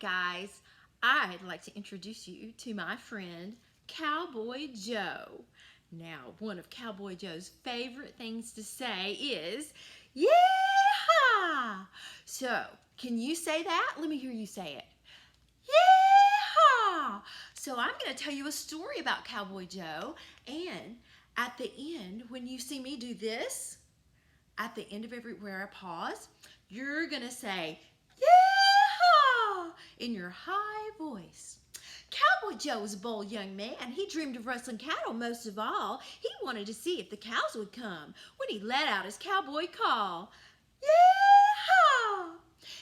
guys, I'd like to introduce you to my friend Cowboy Joe. Now, one of Cowboy Joe's favorite things to say is, "Yeehaw!" So, can you say that? Let me hear you say it. Yeehaw! So, I'm going to tell you a story about Cowboy Joe, and at the end, when you see me do this, at the end of everywhere I pause, you're going to say, "Yeehaw!" in your high voice. Cowboy Joe was a bold young man. He dreamed of rustling cattle most of all. He wanted to see if the cows would come when he let out his cowboy call. Yeehaw!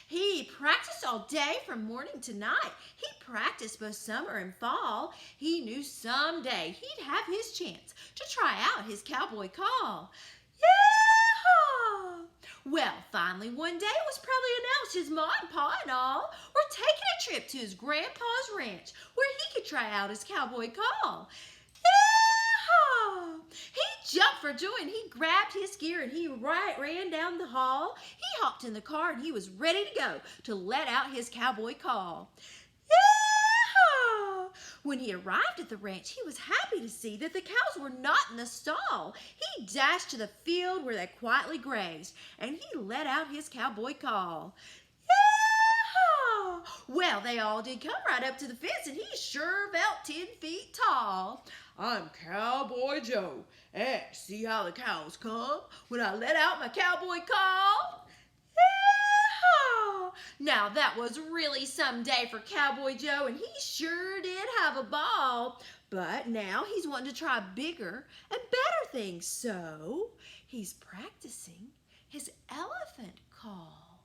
He practiced all day from morning to night. He practiced both summer and fall. He knew someday he'd have his chance to try out his cowboy call. Yeehaw! Well, finally one day it was probably announced his ma and pa and all were taking a trip to his grandpa's ranch where he could try out his cowboy call. Yeehaw! He jumped for joy and he grabbed his gear and he ran down the hall. He hopped in the car and he was ready to go to let out his cowboy call. Yeehaw! When he arrived at the ranch, he was happy to see that the cows were not in the stall. He dashed to the field where they quietly grazed, and he let out his cowboy call. Yeehaw! Well, they all did come right up to the fence, and he sure felt 10 feet tall. "I'm Cowboy Joe, and see how the cows come when I let out my cowboy call?" Now that was really some day for Cowboy Joe, and he sure did have a ball. But now he's wanting to try bigger and better things, so he's practicing his elephant call.